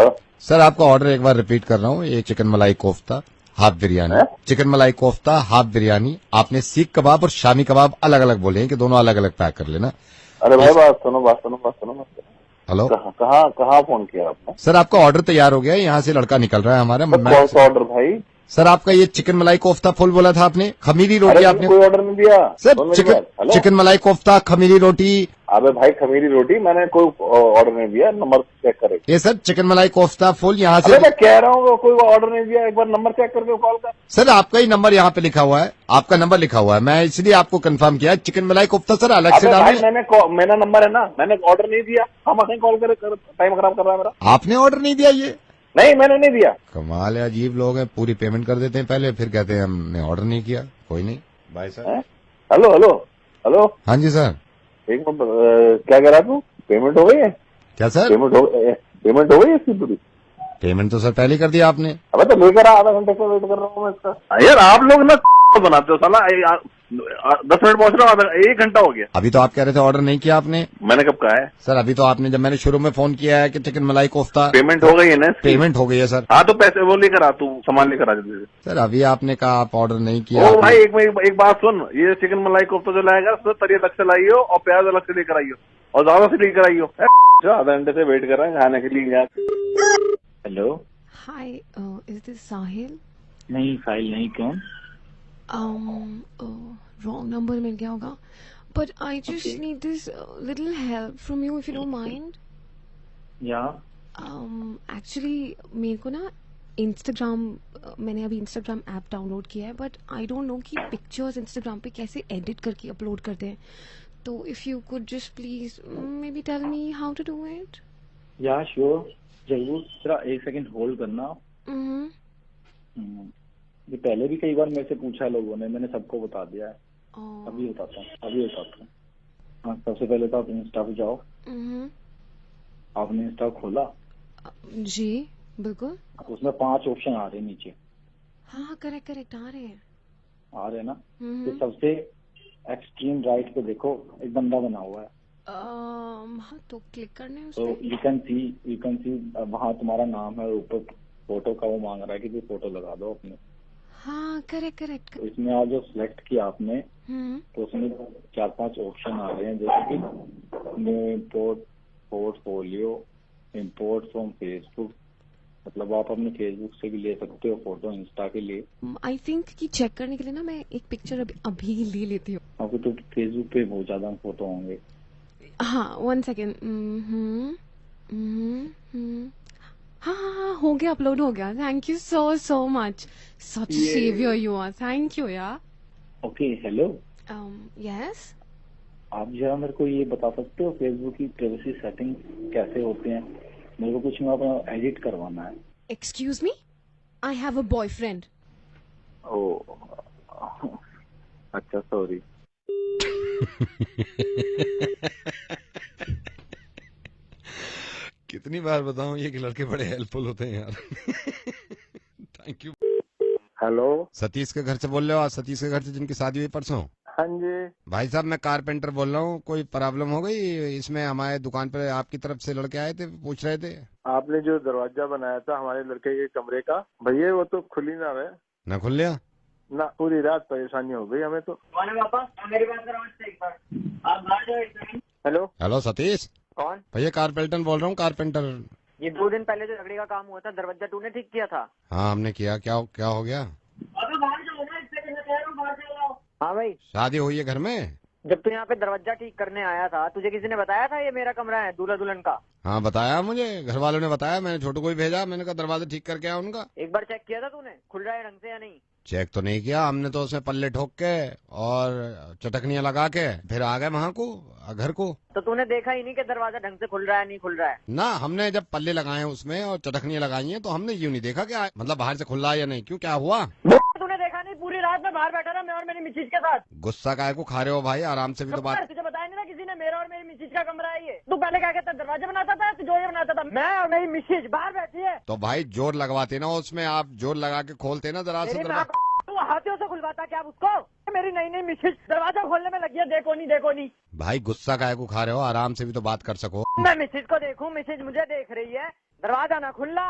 Hello sir, आपका order एक बार repeat कर रहा हूँ। ये चिकन मलाई कोफ्ता हाफ बिरयानी, चिकन मलाई कोफ्ता हाफ बिरयानी। आपने सीख कबाब और शामी कबाब अलग अलग बोले हैं कि दोनों अलग अलग पैक कर लेना। अरे भाई बात सुनो। हेलो कहाँ फोन किया आपने? सर, आपका ऑर्डर तैयार हो गया है, यहाँ से लड़का निकल रहा है हमारा। कौन सा ऑर्डर भाई? सर, आपका ये चिकन मलाई कोफ्ता फुल बोला था आपने, खमीरी अरे रोटी मैंने आपने। कोई ऑर्डर नहीं दिया। सर सुन मेरी बात। हेलो चिकन मलाई कोफ्ता खमीरी रोटी। अबे भाई खमीरी रोटी मैंने कोई ऑर्डर नहीं दिया। नंबर चेक करे। ये सर चिकन मलाई कोफ्ता फुल यहाँ अबे से। मैं कह रहा हूँ कोई ऑर्डर नहीं दिया। एक बार नंबर चेक करके कॉल कर। सर, आपका ही नंबर यहाँ पे लिखा हुआ है, आपका नंबर लिखा हुआ है, मैं इसलिए आपको कंफर्म किया। चिकन मलाई कोफ्ता सर अलग से अबे भाई डालना। मेरा नंबर है ना, मैंने ऑर्डर नहीं दिया। हम कहीं कॉल करे टाइम खराब कर रहा है मेरा। आपने ऑर्डर नहीं दिया? ये नहीं मैंने नहीं दिया। कमाल है, अजीब लोग हैं। पूरी पेमेंट कर देते हैं पहले, फिर कहते हैं हमने ऑर्डर नहीं किया। कोई नहीं भाई साहब। Hello hello hello. हाँ जी सर। एक मिनट, क्या कह रहा तू? पेमेंट हो गई है? क्या सर? पेमेंट हो गई है इसकी पूरी? पेमेंट तो सर पहले कर दिया आपने। अबे तो लेकर आधा घंटे से वेट कर रहा हूँ मैं इसका। यार आप लोग ना बनाते हो साला। 10 मिनट पहुंच रहा हूँ, 1 घंटा हो गया। अभी तो आप कह रहे थे ऑर्डर नहीं किया आपने। मैंने कब कहा है? सर अभी तो आपने, जब मैंने शुरू में फोन किया है कि चिकन मलाई कोफ्ता। पेमेंट हो गई है ना? पेमेंट हो गई है सर। हाँ तो पैसे वो लेकर आ, तू सामान लेकर आ जल्दी से। सर अभी आपने कहा आप ऑर्डर नहीं किया। ओ भाई एक बात सुन, ये चिकन मलाई कोफ्ता जो लाएगा उसमें तरी अलग से लाइयो और प्याज अलग से लेकर आइयो और ज्यादा से लेकर आइयो। जो आधा घंटे से वेट कर रहे हैं खाने के लिए यहाँ। Hello Hi, is this Sahil? नहीं, फाइल नहीं। कौन? Wrong number मिल गया होगा. But I just need this little help from you if you don't mind. या Actually मेरे को ना Instagram, मैंने अभी Instagram ऐप डाउनलोड किया है, बट आई डोंट नो कि पिक्चर्स Instagram पे कैसे एडिट करके अपलोड करते हैं. तो if you could just please may be tell me how to do it. या श्योर, जरूर। जरा 1 सेकंड होल्ड करना। ये पहले भी कई बार मेरे से पूछा है लोगों ने, मैंने सबको बता दिया है। अभी बताता हूँ। हाँ, सबसे पहले तो आप इंस्टा पे जाओ। आपने इंस्टा खोला? जी बिल्कुल. उसमें 5 ऑप्शन आ रहे हैं नीचे। हाँ करेक्ट आ रहे हैं. आ रहे हैं ना? तो सबसे एक्सट्रीम राइट पे देखो, एक बंदा बना हुआ है। हाँ तो क्लिक करने उस तो पे. यू कैन सी वहाँ तुम्हारा नाम है, ऊपर फोटो का वो मांग रहा है कि कोई फोटो लगा दो अपने। हाँ करेक्ट. तो इसमें आप जो सिलेक्ट किया आपने, तो उसमें 4-5 ऑप्शन आ रहे हैं, जैसे कि new import portfolio, import from Facebook. मतलब आप अपने फेसबुक से भी ले सकते हो फोटो, इंस्टा के लिए। आई थिंक कि चेक करने के लिए ना मैं एक पिक्चर अभी ले लेती हूँ. आपको तो फेसबुक पे बहुत ज्यादा फोटो होंगे। हाँ 1 सेकेंड. हाँ हो गया, अपलोड हो गया. Thank you so much. Such saviour you are. Thank you यार. Okay hello, yes. आप जरा मेरे को ये बता सकते हो फेसबुक की प्राइवेसी सेटिंग कैसे होते हैं? मेरे को कुछ में अपना एडिट करवाना है। Excuse me, I have a boyfriend. ओ अच्छा सॉरी। कितनी बार बताऊं ये कि लड़के बड़े हेल्पफुल होते हैं यार. Thank you. हेलो सतीश के घर से बोल रहे हो? आज सतीश के घर से जिनकी शादी हुई परसों. हाँ जी भाई साहब, मैं कारपेंटर बोल रहा हूँ. कोई प्रॉब्लम हो गई इसमें? हमारे दुकान पर आपकी तरफ से लड़के आए थे, पूछ रहे थे. आपने जो दरवाजा बनाया था हमारे लड़के के कमरे का, भैया वो तो खुल ही ना रहे ना खुल लिया ना। पूरी रात परेशानी हो गई हमें तो। मेरी बात करो एक बार, आप बाहर जाओ 1 सेकंड. Hello hello Satish. कौन? भैया कारपेंटर बोल रहा हूँ, कारपेंटर. ये 2 दिन पहले जो लकड़ी का काम हुआ था, दरवाजा तूने ठीक किया था? हाँ हमने किया. क्या हो गया? अबे बाहर जाओ ना, 1 सेकंड में कह रहा हूँ, बाहर जाओ. हाँ भाई, शादी हुई है घर में? जब तू यहाँ पे दरवाजा ठीक करने आया था, तुझे किसी ने बताया था ये मेरा कमरा है दूल्हा दुल्हन का? हाँ बताया मुझे, घर वालों ने बताया. मैंने छोटू को भी भेजा, मैंने कहा दरवाजा ठीक करके आया उनका. एक बार चेक किया था तूने खुल रहा है ढंग से या नहीं? चेक तो नहीं किया हमने, तो उसमें पल्ले ठोक के और चटकनियाँ लगा के फिर आ गए वहाँ को, घर को. तो तूने देखा ही नहीं कि दरवाजा ढंग से खुल रहा है नहीं खुल रहा है? ना, हमने जब पल्ले लगाए हैं उसमें और चटकनियाँ लगाई हैं तो हमने यूँ नहीं देखा कि मतलब बाहर से खुल रहा है या नहीं. क्यों, क्या हुआ? तूने देखा नहीं? पूरी रात में बाहर बैठा रहा मैं और मेरी मिसेज के साथ. गुस्सा काहे को खा रहे हो भाई? आराम से भी तो बात. तुझे बताया नहीं ना किसी ने मेरा और मेरी मिसेज का कमरा है ये? तू पहले क्या कहता, दरवाजा बनाता था, तिजोरी बनाता था? मैं और मेरी मिसेज बाहर बैठी है. तो भाई जोर लगवाते ना उसमें, आप जोर लगा के खोलते ना जरा से दरवाजा. तू हाथियों से खुलवाता क्या उसको? मेरी नई मिसेज दरवाजा खोलने में लगी है. देखो नहीं. भाई गुस्सा काहे को खा रहे हो? आराम से भी तो बात कर सको. मैं मिसेज को देखूं, मिसेज मुझे देख रही है. दरवाजा ना खुला,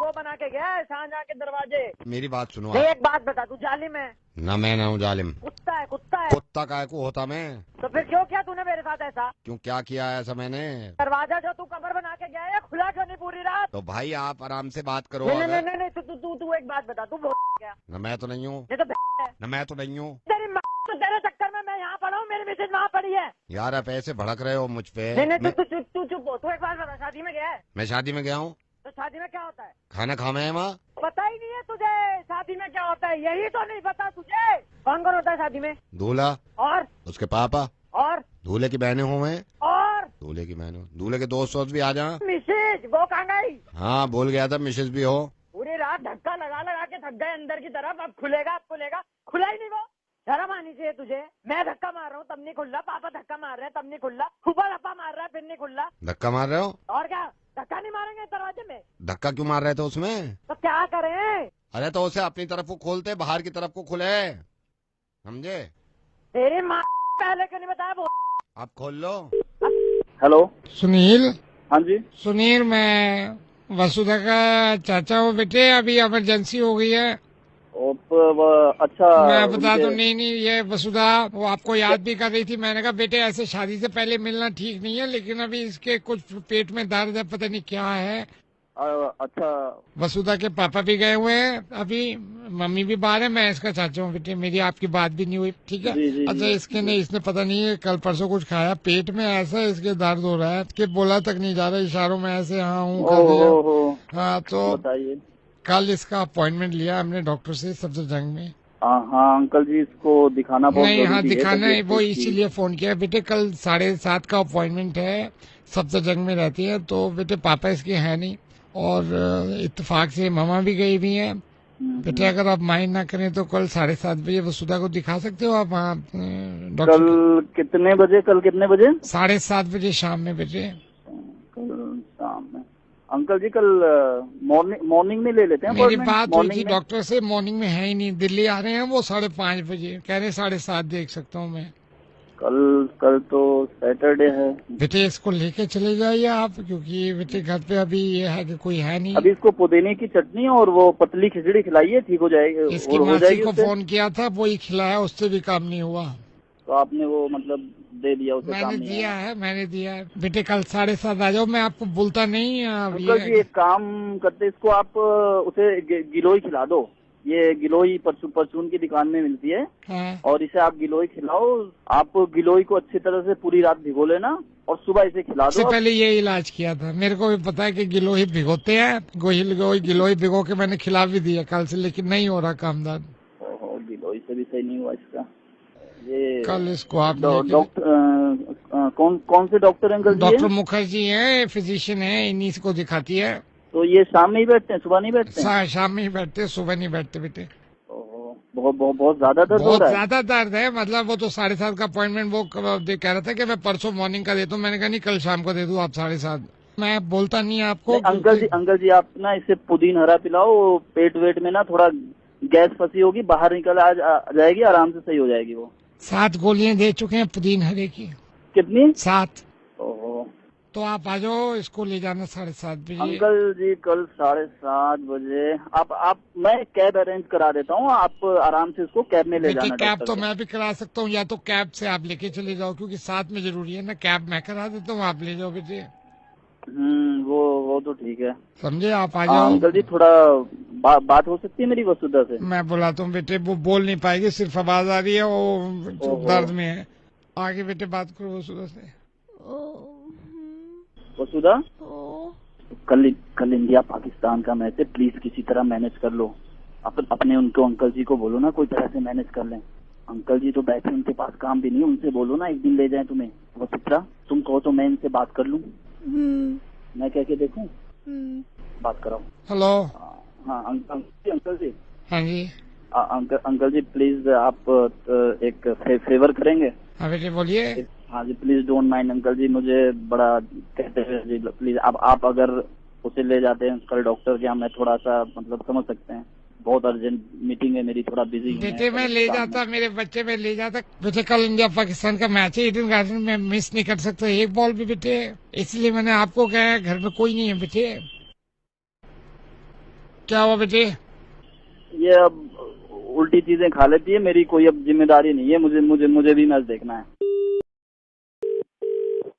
वो बना के गया है शाहजहां के दरवाजे। मेरी बात सुनो नहीं, आप। एक बात बता, तू जालिम है? ना मैं ना हूँ जालिम। कुत्ता है, कुत्ता है। कुत्ता काय को होता मैं? तो फिर क्यों किया तूने मेरे साथ ऐसा? क्यों क्या किया है ऐसा मैंने? दरवाजा जो तू कबर बना के गया है खुला क्यों नहीं पूरी रात? तो भाई आप आराम से बात करो। नहीं अगर नहीं नहीं, तू एक बात बता, तू क्या? न मैं तो नहीं हूँ, ये तो है। न मैं तो नहीं हूँ। तेरी माँ, तो तेरे चक्कर में मैं यहाँ पड़ा हूँ, मेरी मिसेज वहाँ पड़ी है। यार आप ऐसे भड़क रहे हो मुझ पे। नहीं नहीं, तू चुप हो। तू एक बात बता, शादी में गया है? मैं शादी में गया हूँ। तो शादी में क्या होता है? खाना खाना है वहाँ। पता ही नहीं है तुझे शादी में क्या होता है? यही तो नहीं पता तुझे। कौन कौन होता है शादी में? दूल्हा और उसके पापा और दूल्हे की बहनें हुए हैं। और दूल्हे की बहनें, दूल्हे के दोस्त वोस्त भी आ जा। मिसेज वो कहाँ गई? हाँ बोल गया था मिसेज भी हो। पूरी रात धक्का लगा लगा के थक गए अंदर की तरफ। अब खुलेगा, अब खुलेगा, खुला ही नहीं वो। शर्म आनी चाहिए तुझे। मैं धक्का मार रहा हूँ तब नहीं खुल्ला, पापा धक्का मार रहे हैं तब नहीं खुल्ला, फूफा धक्का मार रहा है फिर नहीं खुल्ला। धक्का मार रहे हो? और क्या, धक्का नहीं मारेंगे दरवाजे में? धक्का क्यों मार रहे थे उसमें? तो क्या करें? अरे तो उसे अपनी तरफ को खोलते, बाहर की तरफ को खुले, समझे? तेरी माँ पहले क्यों नहीं बताया वो? आप खोल लो। हेलो सुनील, हाँ जी। सुनील मैं वसुधा का चाचा हूँ बेटे। अभी इमरजेंसी हो गई है। अच्छा मैं बता दूं, नहीं ये वसुधा वो आपको याद भी कर रही थी। मैंने कहा बेटे ऐसे शादी से पहले मिलना ठीक नहीं है, लेकिन अभी इसके कुछ पेट में दर्द है, पता नहीं क्या है। अच्छा वसुधा के पापा भी गए हुए हैं, अभी मम्मी भी बाहर है। मैं इसका चाचा हूँ बेटे, मेरी आपकी बात भी नहीं हुई, ठीक है? अच्छा इसके नहीं, इसने पता नहीं है कल परसों कुछ खाया, पेट में ऐसा इसके दर्द हो रहा है कि बोला तक नहीं जा रहा, इशारों में ऐसे हाँ हूँ कर दिया। हाँ तो बताइए। कल इसका अपॉइंटमेंट लिया हमने डॉक्टर से सफदरजंग में। हाँ अंकल जी, इसको दिखाना बहुत नहीं, हाँ जरूरी दिखाना है, वो तबीयत इसीलिए फोन किया बेटे। कल 7:30 का अपॉइंटमेंट है, सफदरजंग में रहती है। तो बेटे पापा इसके है नहीं, और इत्तेफाक से मामा भी गई हुई है बेटे। अगर आप माइंड ना करें तो कल 7:30 बजे वसुधा को दिखा सकते हो आप वहाँ डॉक्टर। कल कितने बजे? 7:30 बजे शाम में बेटे। कल शाम में? अंकल जी कल मॉर्निंग में ले लेते हैं। मेरी बात हुई थी में? डॉक्टर से, मॉर्निंग में है ही नहीं, दिल्ली आ रहे हैं वो 5:30 बजे, कह रहे 7:30 देख सकता हूँ मैं। कल तो सैटरडे है बेटे, इसको लेके चले जाइए आप, क्योंकि बेटे घर पे अभी ये है कि कोई है नहीं। अभी इसको पुदीने की चटनी और वो पतली खिचड़ी खिलाइए, ठीक हो जाएगी। इसकी हो मासी जाएगी को उससे? फोन किया था, वो ही खिलाया, उससे भी काम नहीं हुआ। तो आपने वो मतलब दे दिया उसे? काम मैंने नहीं दिया आया। है, मैंने दिया है बेटे। कल 7:30 आ जाओ, मैं आपको बोलता नहीं। अंकल जी एक काम करते, इसको आप उसे गिलोई खिला दो। ये गिलोई परचून की दुकान में मिलती है, हाँ। और इसे आप गिलोई खिलाओ। आप गिलोई को अच्छी तरह से पूरी रात भिगो लेना और सुबह इसे खिला इससे दो। पहले ये इलाज किया था, मेरे को भी पता है कि गिलोई भिगोते हैं। गिलोई भिगो के मैंने खिला भी दिया कल से, लेकिन नहीं हो रहा कामदान। ओहो, गिलोई से भी सही नहीं हुआ इसका। ये कल इसको आप डॉक्टर कौन से डॉक्टर अंकल जी? डॉक्टर मुखर्जी हैं, फिजिशियन हैं, इन्हीं को दिखाती है। तो ये शाम में ही बैठते हैं, सुबह नहीं बैठते हैं? शाम में ही बैठते, सुबह नहीं बैठते बेटे। ओहो, बहुत ज्यादा दर्द हो बहुत रहा है? ज्यादा दर्द है, मतलब वो तो 7:30 का अपॉइंटमेंट वो कह रहा था कि मैं परसों मॉर्निंग का देता हूँ। मैंने कहा नहीं, कल शाम को दे दूँ आप 7:30। मैं बोलता नहीं आपको। अंकल जी आप ना इसे पुदीन हरा पिलाओ। पेट वेट में ना थोड़ा गैस फंसी होगी, बाहर निकल आ जाएगी, आराम से सही हो जाएगी वो। 7 गोलियां दे चुके हैं पुदीन हरे की। कितनी? 7। ओहो, तो आप आ जाओ, इसको ले जाना 7:30 बजे। अंकल जी कल 7:30 बजे आप मैं कैब अरेंज करा देता हूँ, आप आराम से इसको कैब में ले देखिए जाना। कैब डॉक्टर तो के। मैं भी करा सकता हूँ, या तो कैब से आप लेके चले जाओ, क्योंकि साथ में जरूरी है ना। कैब मैं करा देता हूँ, आप ले जाओ बेटे। वो तो ठीक है। समझे? आप आ जाओ। अंकल जी थोड़ा बात हो सकती है मेरी वसुधा से? मैं बुलाता हूँ बेटे, वो बोल नहीं पाएगी, सिर्फ आवाज आ रही है, वो दर्द में है। आगे बेटे बात करो वसुधा से। वसुधा, कल इंडिया पाकिस्तान का मैच है, प्लीज किसी तरह मैनेज कर लो। अपने उनको अंकल जी को बोलो ना, कोई तरह से मैनेज कर लें। अंकल जी तो बैठे, उनके पास काम भी नहीं है, उनसे बोलो ना एक दिन ले जाए तुम्हें। वसुधा तुम कहो तो मैं इनसे बात कर लूँ। मैं कह के देखूं? बात कराओ। हेलो। हाँ अंकल जी। हाँ जी। अंकल जी प्लीज आप एक फेवर करेंगे? हाँ बेटे बोलिए। हाँ जी प्लीज डोंट माइंड अंकल जी, मुझे बड़ा कहते हैं जी, प्लीज आप अगर उसे ले जाते हैं कल डॉक्टर के यहाँ, मैं थोड़ा सा मतलब समझ सकते हैं, बहुत अर्जेंट मीटिंग है मेरी, थोड़ा बिजी है। बेटे मैं ले जाता, मेरे बच्चे में ले जाता बेटे। कल इंडिया पाकिस्तान का मैच है, ईडन गार्डन में मिस नहीं कर सकता एक बॉल भी बेटे, इसलिए मैंने आपको कहा घर में कोई नहीं है बेटे। क्या हुआ बेटे? ये अब उल्टी चीजें खा लेती है, मेरी कोई अब जिम्मेदारी नहीं है, मुझे मुझे मुझे भी मैच देखना है।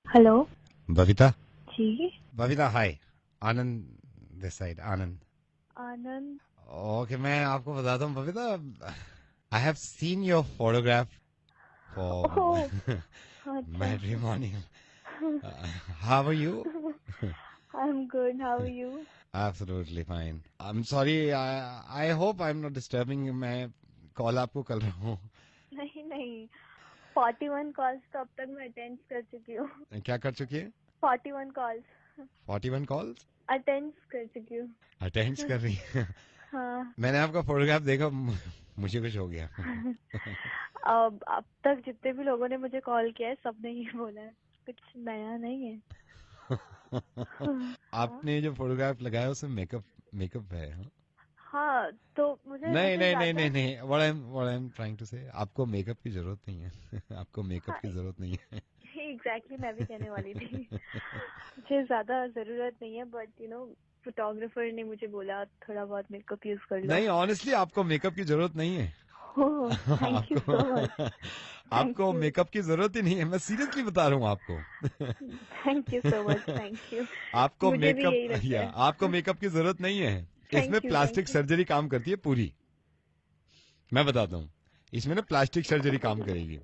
हेलो बबीता। जी। Babita hi, Anand this side, Anand. Anand. Okay, मैं आपको बताता हूँ Babita, I have seen your photograph for matrimony. How are you? I am good, how are you? Absolutely fine. I'm sorry. I hope I'm not disturbing. मैं call आपको कर रहा हूँ। नहीं नहीं, 41 कॉल्स तो अब तक मैं अटेंड कर चुकी हूँ। क्या कर चुकी है? 41 कॉल्स। 41 कॉल्स अटेंड कर चुकी हूँ। अटेंड कर रही है। हाँ। मैंने आपका फोटोग्राफ देखा, मुझे कुछ हो गया। अब तक जितने भी लोगों ने मुझे कॉल किया है सबने ये बोला है, कुछ नया नहीं है। आपने जो फोटोग्राफ लगाया उसमें मेकअप है? हाँ तो मुझे नहीं नहीं नहीं नहीं नहीं, what I'm trying to say, आपको मेकअप की जरूरत नहीं है। आपको मेकअप की जरूरत नहीं है। एग्जैक्टली मैं भी कहने वाली थी। मुझे ज्यादा जरूरत नहीं है, बट यू नो फोटोग्राफर ने मुझे बोला थोड़ा बहुत मेकअप यूज कर लो। नहीं, ऑनेस्टली आपको मेकअप की जरूरत नहीं है। Thank you so much. आपको मेकअप की जरूरत ही नहीं है, मैं सीरियसली बता रहा हूँ आपको। Thank you so much, thank you. आपको मुझे भी यही लगता है। आपको मेकअप की जरूरत नहीं है। इसमें you, प्लास्टिक सर्जरी काम करती है पूरी। मैं बताता हूँ, इसमें ना प्लास्टिक सर्जरी काम करेगी।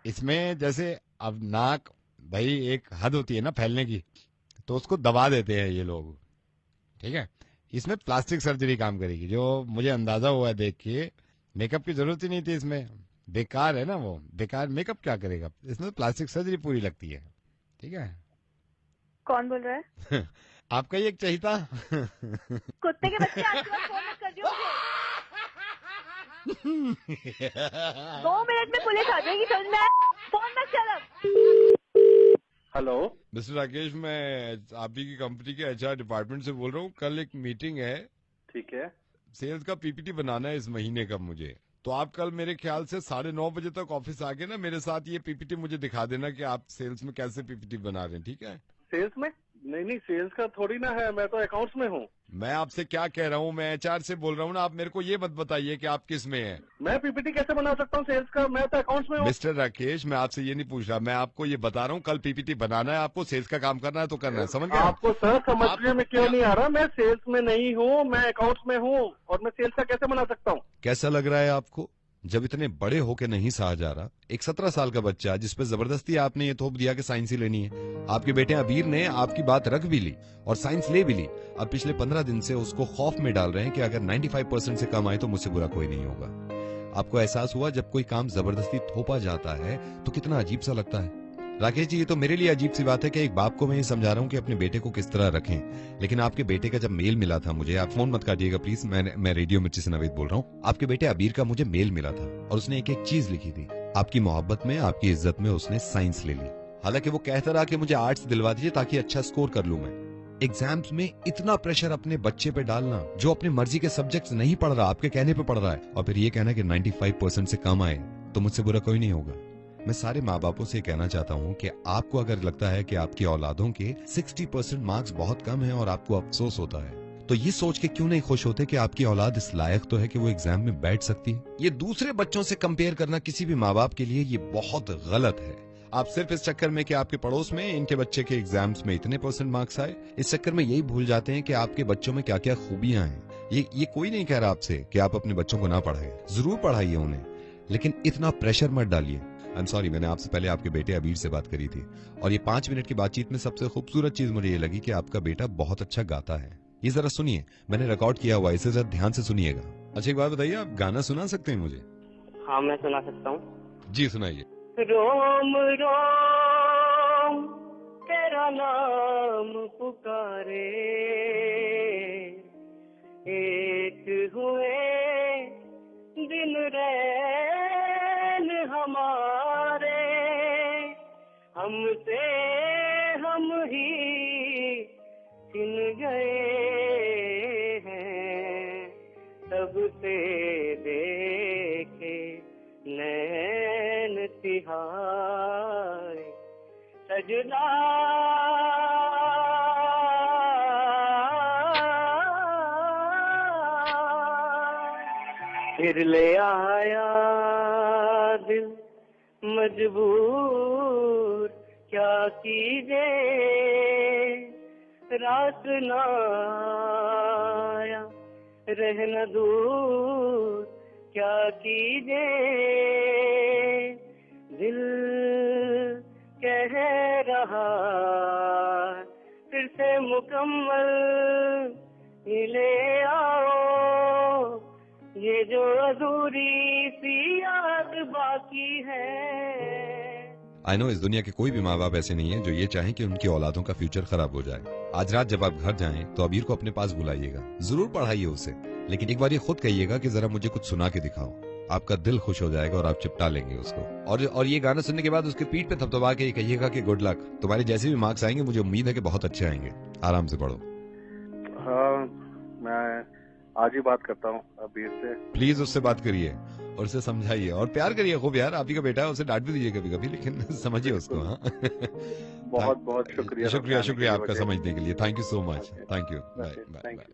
इसमें जैसे अब नाक, भाई एक हद होती है ना फैलने की, तो उसको दबा देते हैं ये लोग, ठीक है। इसमें प्लास्टिक सर्जरी काम करेगी, जो मुझे अंदाजा हुआ है देख के। मेकअप की जरूरत ही नहीं थी इसमें, बेकार है ना वो, बेकार मेकअप क्या करेगा इसमें, प्लास्टिक सर्जरी पूरी लगती है, ठीक है। कौन बोल रहा है? आपका ही एक चहिता। कुत्ते के बच्चे आपके पास फोन मत कर दियो मुझे। 2 मिनट में पुलिस आ जाएगी, समझ में? फोन मत कर अब। हेलो मिस्टर राकेश, मैं आप ही की कंपनी के एचआर डिपार्टमेंट से बोल रहा हूँ। कल एक मीटिंग है, ठीक है। सेल्स का पीपीटी बनाना है इस महीने का मुझे। तो आप कल मेरे ख्याल से 9:30 बजे तक ऑफिस आके ना मेरे साथ ये पीपीटी मुझे दिखा देना कि आप सेल्स में कैसे पीपीटी बना रहे हैं, ठीक है। सेल्स में? नहीं, सेल्स का थोड़ी ना है, मैं तो अकाउंट्स में हूँ। मैं आपसे क्या कह रहा हूँ, मैं एचआर से बोल रहा हूँ ना, आप मेरे को ये मत बताइए कि आप किस में हैं। मैं पीपीटी कैसे बना सकता हूँ सेल्स का? मैं तो अकाउंट्स में हूँ। मिस्टर राकेश, मैं आपसे ये नहीं पूछ रहा, मैं आपको ये बता रहा हूँ, कल पीपीटी बनाना है आपको, सेल्स का काम करना है तो करना है, समझ गए? आपको सर समझने में क्यों नहीं आ रहा? मैं सेल्स में नहीं हूँ, मैं अकाउंट्स में हूँ, और मैं सेल्स का कैसे बना सकता हूँ? कैसा लग रहा है आपको, जब इतने बड़े होके नहीं सहा जा रहा, एक 17 साल का बच्चा जिसपे जबरदस्ती आपने ये थोप दिया कि साइंस ही लेनी है। आपके बेटे अबीर ने आपकी बात रख भी ली और साइंस ले भी ली। अब पिछले 15 दिन से उसको खौफ में डाल रहे हैं कि अगर 95% से कम आए तो मुझसे बुरा कोई नहीं होगा। आपको एहसास हुआ जब कोई काम जबरदस्ती थोपा जाता है तो कितना अजीब सा लगता है। राकेश जी, ये तो मेरे लिए अजीब सी बात है कि एक बाप को मैं ये समझा रहा हूँ कि अपने बेटे को किस तरह रखें, लेकिन आपके बेटे का जब मेल मिला था मुझे, आप फोन मत काटिएगा प्लीज, मैं रेडियो मिर्ची से नवेद बोल रहा हूँ। आपके बेटे अबीर का मुझे मेल मिला था और उसने एक एक चीज लिखी थी। आपकी मोहब्बत में, आपकी इज्जत में उसने साइंस ले ली। हालांकि वो कहता रहा कि मुझे आर्ट्स दिलवा दीजिए ताकि अच्छा स्कोर कर लूं मैं। एग्जाम्स में इतना प्रेशर अपने बच्चे पे डालना जो अपनी मर्जी के सब्जेक्ट्स नहीं पढ़ रहा, आपके कहने पे पढ़ रहा है, और फिर ये कहना कि 95% से कम आए तो मुझसे बुरा कोई नहीं होगा। मैं सारे माँ बापों से कहना चाहता हूँ कि आपको अगर लगता है कि आपकी औलादों के 60% मार्क्स बहुत कम हैं और आपको अफसोस होता है, तो ये सोच के क्यों नहीं खुश होते कि आपकी औलाद इस लायक तो है कि वो एग्जाम में बैठ सकती है। ये दूसरे बच्चों से कंपेयर करना किसी भी माँ बाप के लिए ये बहुत गलत है। आप सिर्फ इस चक्कर में कि आपके पड़ोस में इनके बच्चे के एग्जाम्स में इतने % मार्क्स आए, इस चक्कर में यही भूल जाते हैं कि आपके बच्चों में क्या क्या खूबियां हैं। ये कोई नहीं कह रहा आपसे कि आप अपने बच्चों को ना पढ़ाइए, जरूर पढ़ाइए उन्हें, लेकिन इतना प्रेशर मत डालिए। आई एम सॉरी, मैंने आपसे पहले आपके बेटे अबीर से बात करी थी और ये 5 मिनट की बातचीत में सबसे खूबसूरत चीज मुझे ये लगी कि आपका बेटा बहुत अच्छा गाता है। ये जरा सुनिए, मैंने रिकॉर्ड किया हुआ है, इसे जरा ध्यान से सुनिएगा। अच्छा एक बात बताइए, आप गाना सुना सकते हैं मुझे? हाँ मैं सुना सकता हूँ। जी सुनाइए। रोम रोम तेरा नाम पुकारे, एक हुए दिन रैन हमारे, हमसे हम ही छिन गए हैं, तब से देखे नैन तिहाए सजना, फिर ले आया दिल मजबूर, क्या कीजिए रात ना आया, रहना दूर, क्या कीजिए दिल कह रहा फिर से मुकम्मल ले आओ, ये जो अधूरी सी याद बाकी है। आई नो इस दुनिया के कोई भी माँ बाप ऐसे नहीं है जो ये चाहें कि उनकी औलादों का फ्यूचर खराब हो जाए। आज रात जब आप घर जाएं तो अबीर को अपने पास बुलाइएगा, जरूर पढ़ाइए उसे, लेकिन एक बार ये खुद कहिएगा कि जरा मुझे कुछ सुना के दिखाओ। आपका दिल खुश हो जाएगा और आप चिपटा लेंगे उसको। और ये गाना सुनने के बाद उसके पीठ पे थपथपा के कहिएगा कि गुड लक, तुम्हारे जैसे भी मार्क्स आएंगे मुझे उम्मीद है कि बहुत अच्छे आएंगे, आराम से पढ़ो। हाँ, मैं आज ही बात करता हूँ अबीर से। प्लीज उससे बात करिए और उसे समझाइए और प्यार करिए खूब यार, आप ही का बेटा है, उसे डांट भी दीजिए कभी कभी, लेकिन समझिए उसको। हाँ बहुत बहुत शुक्रिया शुक्रिया आपका समझने के लिए। Thank you so much. Thank you. Bye bye.